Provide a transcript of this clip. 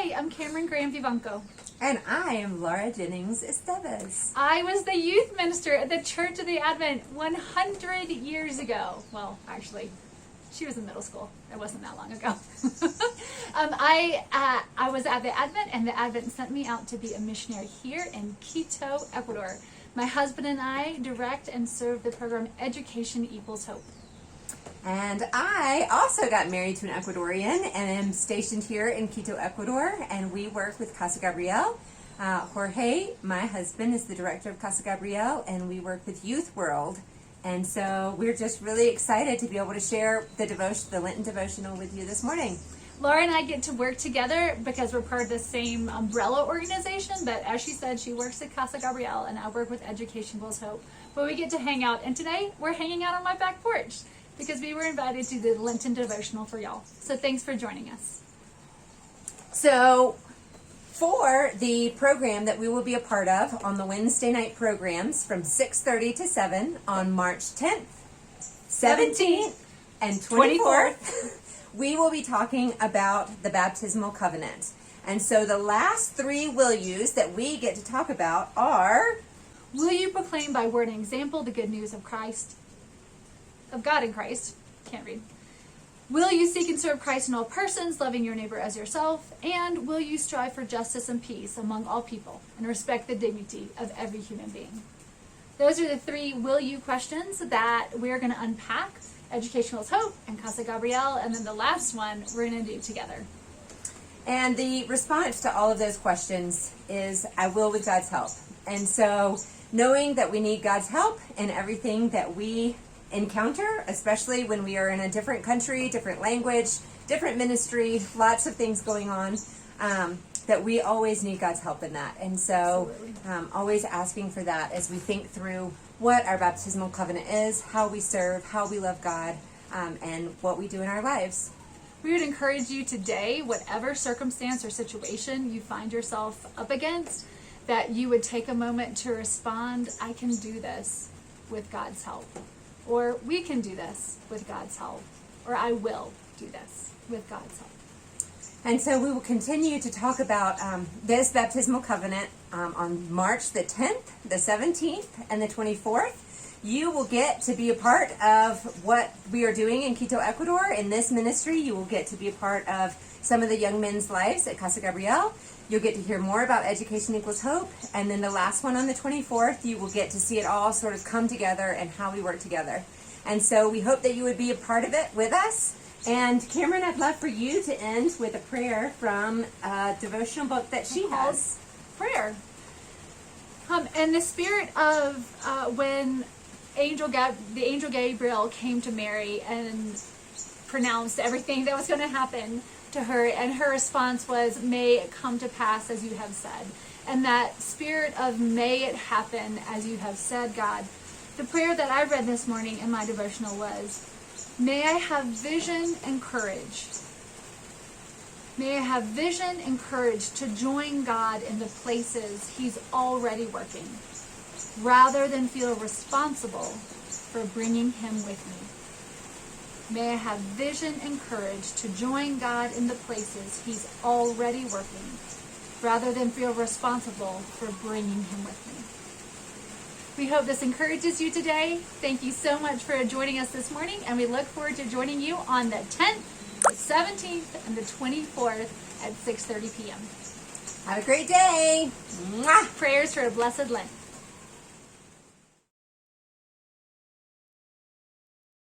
Hi, I'm Cameron Graham Vivanco. And I am Laura Jennings Estevez. I was the youth minister at the Church of the Advent 100 years ago. Well, actually, she was in middle school. It wasn't that long ago. I was at the Advent, and the Advent sent me out to be a missionary here in Quito, Ecuador. My husband and I direct and serve the program Education Equals Hope. And I also got married to an Ecuadorian and am stationed here in Quito, Ecuador, and we work with Casa Gabriel. Jorge, my husband, is the director of Casa Gabriel, and we work with Youth World. And so we're just really excited to be able to share the Lenten devotional with you this morning. Laura and I get to work together because we're part of the same umbrella organization, but as she said, she works at Casa Gabriel and I work with Education Equals Hope. But we get to hang out, and today we're hanging out on my back porch because we were invited to the Lenten devotional for y'all. So thanks for joining us. So for the program that we will be a part of on the Wednesday night programs from 6:30 to 7 on March 10th, 17th, and 24th, we will be talking about the baptismal covenant. And so the last three will yous that we get to talk about are: will you proclaim by word and example the good news of Christ, of God in Christ? Can't read. Will you seek and serve Christ in all persons, loving your neighbor as yourself? And will you strive for justice and peace among all people and respect the dignity of every human being? Those are the three will you questions that we're going to unpack. Education Equals Hope and Casa Gabriel, and then the last one we're going to do together. And the response to all of those questions is, I will with God's help. And so knowing that we need God's help in everything that we encounter, especially when we are in a different country, different language, different ministry, lots of things going on, that we always need God's help in that. And so always asking for that as we think through what our baptismal covenant is, how we serve, how we love God, and what we do in our lives. We would encourage you today, whatever circumstance or situation you find yourself up against, that you would take a moment to respond, I can do this with God's help. Or we can do this with God's help. Or I will do this with God's help. And so we will continue to talk about this baptismal covenant on March the 10th, the 17th, and the 24th. You will get to be a part of what we are doing in Quito, Ecuador. In this ministry, you will get to be a part of some of the young men's lives at Casa Gabriel. You'll get to hear more about Education Equals Hope. And then the last one on the 24th, you will get to see it all sort of come together and how we work together. And so we hope that you would be a part of it with us. And Cameron, I'd love for you to end with a prayer from a devotional book that she has. Prayer. And the spirit of when the angel Gabriel came to Mary and pronounced everything that was going to happen to her, and her response was, may it come to pass as you have said. And that spirit of may it happen as you have said, God. The prayer that I read this morning in my devotional was, may I have vision and courage. May I have vision and courage to join God in the places He's already working, rather than feel responsible for bringing Him with me. May I have vision and courage to join God in the places He's already working, rather than feel responsible for bringing Him with me. We hope this encourages you today. Thank you so much for joining us this morning, and we look forward to joining you on the 10th, the 17th, and the 24th at 6:30 p.m. Have a great day. Mwah. Prayers for a blessed Lent.